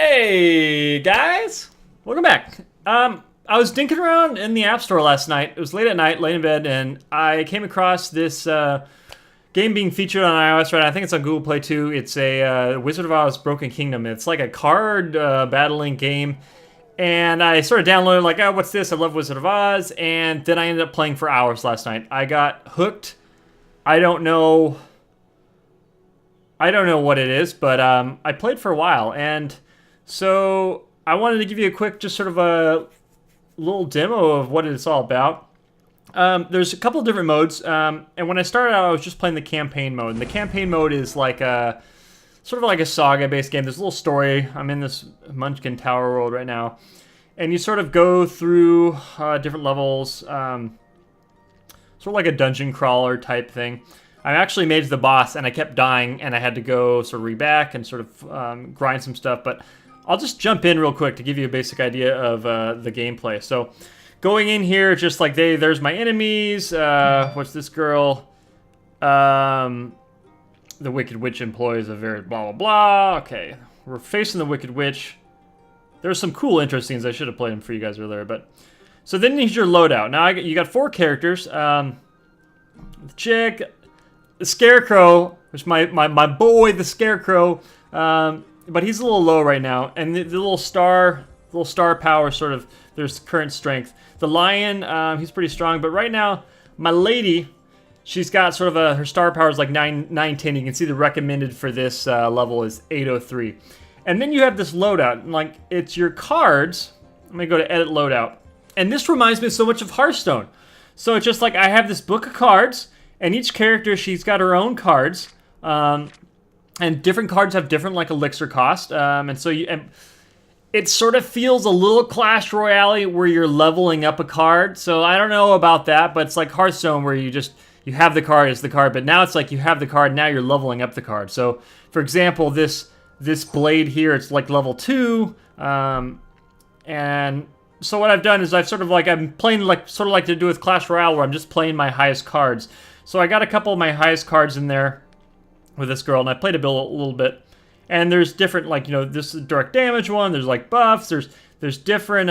Hey guys, welcome back. I was dinking around in the App Store last night. It was late at night, late in bed, and I came across this game being featured on iOS. Right, I think it's on Google Play too. It's a Wizard of Oz Broken Kingdom. It's like a card battling game, and I sort of downloaded like, oh, what's this? I love Wizard of Oz, and then I ended up playing for hours last night. I got hooked. I don't know what it is, but I played for a while, and so I wanted to give you a quick, just sort of a little demo of what it's all about. There's a couple of different modes, and when I started out, I was just playing the campaign mode. And the campaign mode is like a sort of like a saga-based game. There's a little story. I'm in this Munchkin Tower world right now, and you sort of go through different levels, sort of like a dungeon crawler type thing. I actually made it to the boss, and I kept dying, and I had to go sort of re-back and sort of grind some stuff, but I'll just jump in real quick to give you a basic idea of the gameplay. So, going in here, just like there's my enemies. What's this girl? The Wicked Witch employs a very blah, blah, blah. Okay, we're facing the Wicked Witch. There's some cool intro scenes. I should have played them for you guys earlier, but... So then here's your loadout. Now, you got 4 characters. The chick, the Scarecrow, which my boy, the Scarecrow, but he's a little low right now, and the little star power sort of, there's current strength. The lion, he's pretty strong, but right now, my lady, she's got sort of her star power is like 910. You can see the recommended for this level is 803. And then you have this loadout, and like, it's your cards. I'm gonna go to edit loadout. And this reminds me so much of Hearthstone. So it's just like, I have this book of cards, and each character, she's got her own cards. And different cards have different like elixir cost, and so it sort of feels a little Clash Royale where you're leveling up a card. So I don't know about that, but it's like Hearthstone where you have the card as the card, but now it's like you have the card, now you're leveling up the card. So for example, this blade here, it's like level 2, and so what I've done is I'm playing like sort of like to do with Clash Royale where I'm just playing my highest cards. So I got a couple of my highest cards in there with this girl, and I played a little bit, and there's different, like, this is direct damage one, there's like buffs, there's different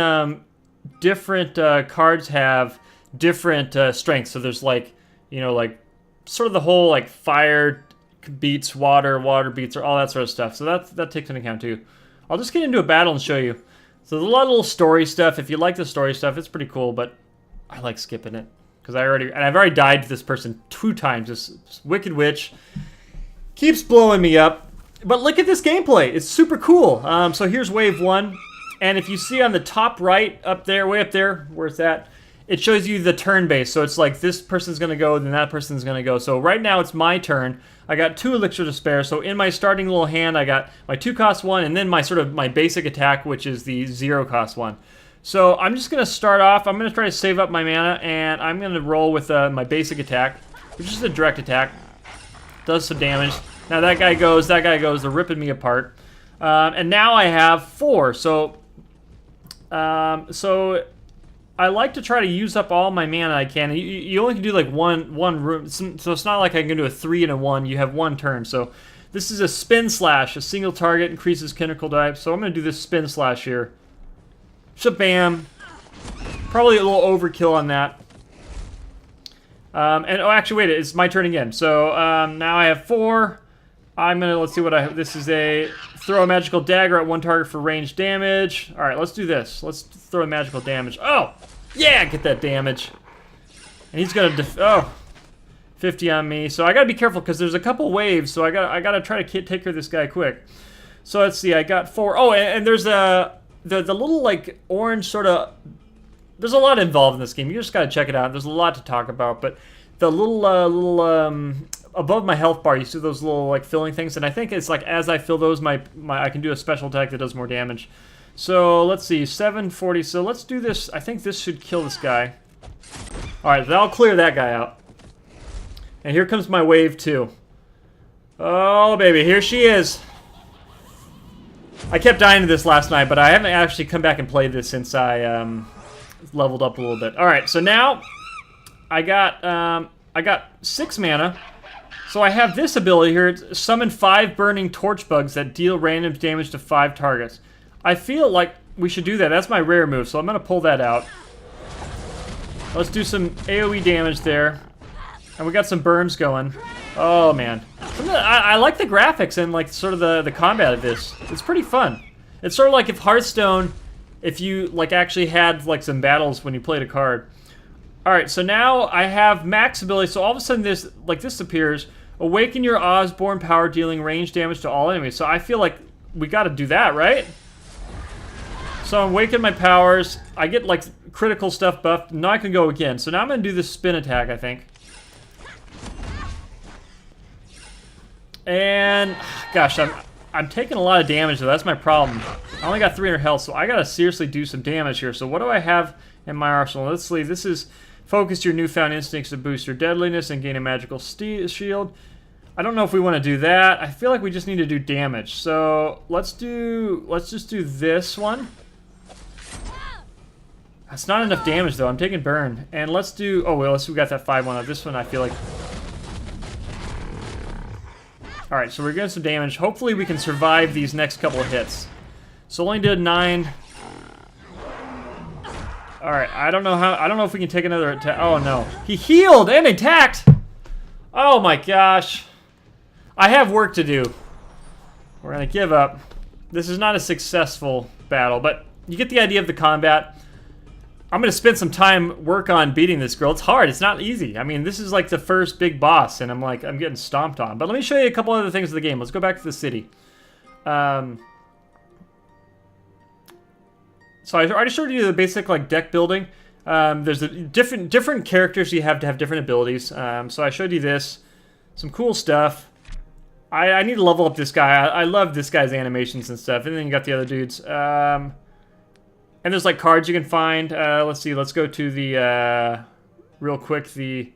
cards have different strengths, so there's like, like sort of the whole like fire beats water beats, or all that sort of stuff, so that takes into account too. I'll just get into a battle and show you. So there's a lot of little story stuff. If you like the story stuff, it's pretty cool, but I like skipping it, because I've already died to this person 2 times, this Wicked Witch keeps blowing me up. But look at this gameplay. It's super cool. So here's wave 1. And if you see on the top right, up there, way up there, where it's at, it shows you the turn base. So it's like this person's going to go, then that person's going to go. So right now it's my turn. I got 2 elixir to spare. So in my starting little hand, I got my 2 cost one, and then my basic attack, which is the 0 cost one. So I'm just going to start off. I'm going to try to save up my mana, and I'm going to roll with my basic attack, which is a direct attack. Does some damage. Now that guy goes, they're ripping me apart. And now I have 4. So I like to try to use up all my mana I can. You only can do like one room, so it's not like I can do a 3 and a 1. You have 1 turn. So this is a spin slash. A single target increases critical die. So I'm going to do this spin slash here. Shabam. Probably a little overkill on that. And oh, actually, wait, it's my turn again. So now I have 4. I'm gonna, let's see what I have. This is a throw a magical dagger at 1 target for range damage. All right, let's do this. Let's throw a magical damage. Oh, yeah, get that damage. And he's gonna 50 on me. So I gotta be careful because there's a couple waves. So I gotta try to take care of this guy quick. So let's see. I got 4. Oh, and there's the little like orange sort of. There's a lot involved in this game. You just gotta check it out. There's a lot to talk about, but the little above my health bar, you see those little like filling things, and I think it's like as I fill those, I can do a special attack that does more damage. So let's see, 740. So let's do this. I think this should kill this guy. All right, that'll clear that guy out. And here comes my wave 2. Oh baby, here she is. I kept dying to this last night, but I haven't actually come back and played this since I leveled up a little bit. All right, so now I got 6 mana. So I have this ability here. Summon 5 burning torch bugs that deal random damage to 5 targets. I feel like we should do that. That's my rare move, so I'm going to pull that out. Let's do some AoE damage there. And we got some burns going. Oh, man. I like the graphics and, like, sort of the combat of this. It's pretty fun. It's sort of like if Hearthstone, if you, like, actually had, like, some battles when you played a card. Alright, so now I have max ability, so all of a sudden this, like, this appears. Awaken your Osborne power, dealing range damage to all enemies. So I feel like we gotta do that, right? So I'm awakening my powers. I get, like, critical stuff buffed. Now I can go again. So now I'm gonna do this spin attack, I think. And, gosh, I'm taking a lot of damage, though. That's my problem. I only got 300 health, so I gotta seriously do some damage here. So what do I have in my arsenal? Let's see. This is focus your newfound instincts to boost your deadliness and gain a magical shield. I don't know if we want to do that. I feel like we just need to do damage. So let's just do this one. That's not enough damage, though. I'm taking burn. And let's do... Oh, well, we got that 5-1. This one, I feel like... Alright, so we're getting some damage. Hopefully we can survive these next couple of hits. So only did 9. Alright, I don't know if we can take another attack. Oh, no. He healed and attacked! Oh, my gosh. I have work to do. We're going to give up. This is not a successful battle, but you get the idea of the combat. I'm going to spend some time work on beating this girl. It's hard. It's not easy. I mean, this is like the first big boss, and I'm getting stomped on. But let me show you a couple other things of the game. Let's go back to the city. So I already showed you the basic, like, deck building. There's different characters you have to have different abilities. So I showed you this. Some cool stuff. I need to level up this guy. I love this guy's animations and stuff. And then you got the other dudes. And there's, like, cards you can find. Let's see. Let's go to the real quick the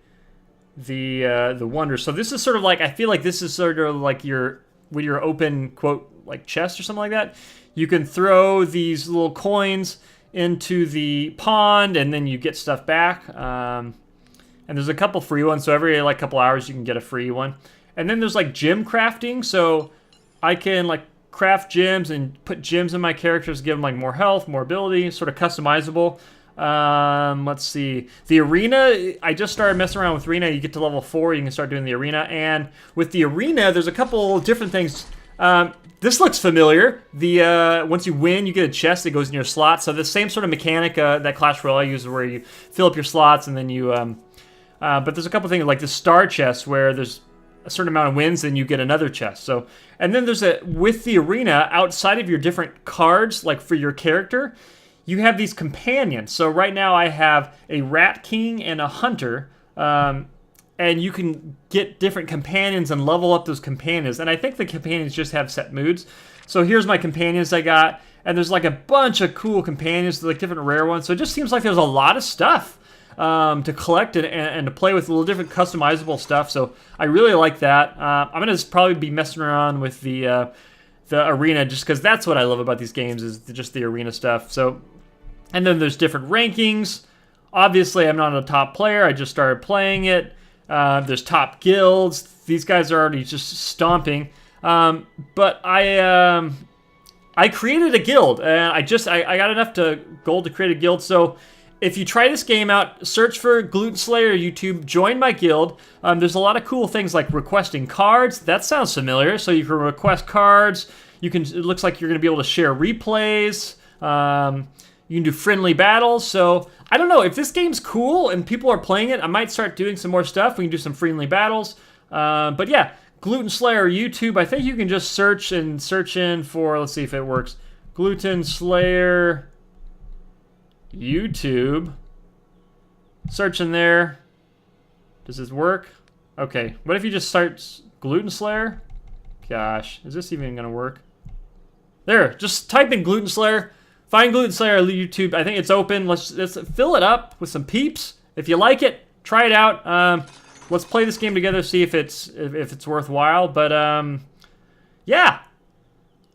wonder. So this is sort of like, I feel like this is sort of like when you're open quote like chest or something like that. You can throw these little coins into the pond, and then you get stuff back. And there's a couple free ones. So every like couple hours you can get a free one. And then there's like gem crafting. So I can like craft gems and put gems in my characters, give them like more health, more ability, sort of customizable. Let's see. The arena, I just started messing around with arena. You get to level 4, you can start doing the arena. And with the arena, there's a couple different things. This looks familiar. Once you win, you get a chest that goes in your slot. So the same sort of mechanic that Clash Royale uses, where you fill up your slots and then you... but there's a couple things like the star chest, where there's a certain amount of wins, then you get another chest. So, and then there's with the arena, outside of your different cards, like for your character, you have these companions. So right now I have a Rat King and a Hunter, and you can get different companions and level up those companions. And I think the companions just have set moods. So here's my companions I got, and there's like a bunch of cool companions, like different rare ones. So it just seems like there's a lot of stuff to collect and to play with, a little different customizable stuff. So I really like that. I'm gonna probably be messing around with the arena, just because that's what I love about these games, is just the arena stuff. So, and then there's different rankings. Obviously, I'm not a top player. I just started playing it. There's top guilds. These guys are already just stomping. But I created a guild, and I got enough gold to create a guild. So if you try this game out, search for Glutenslayer YouTube, join my guild. There's a lot of cool things like requesting cards. That sounds familiar. So you can request cards. It looks like you're going to be able to share replays. You can do friendly battles. So I don't know, if this game's cool and people are playing it, I might start doing some more stuff. We can do some friendly battles. But yeah, Glutenslayer YouTube. I think you can just search in for, let's see if it works. Glutenslayer YouTube. Search in there. Does this work? Okay. What if you just start Glutenslayer? Gosh, is this even gonna work? There, just type in Glutenslayer. Find Glutenslayer YouTube. I think it's open. Let's fill it up with some peeps. If you like it, try it out. Let's play this game together, see if it's worthwhile. But yeah.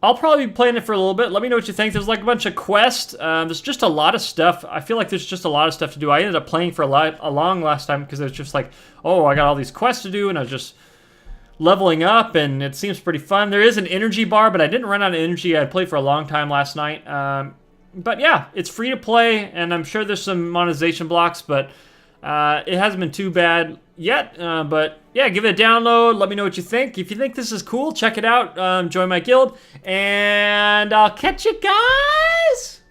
I'll probably be playing it for a little bit. Let me know what you think. There's like a bunch of quests. There's just a lot of stuff. I feel like there's just a lot of stuff to do. I ended up playing for a long last time because it was just like, oh, I got all these quests to do, and I was just leveling up, and it seems pretty fun. There is an energy bar, but I didn't run out of energy. I played for a long time last night. But yeah, it's free to play, and I'm sure there's some monetization blocks, but it hasn't been too bad yet. But yeah, give it a download. Let me know what you think. If you think this is cool, check it out. Join my guild, and I'll catch you guys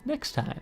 next time.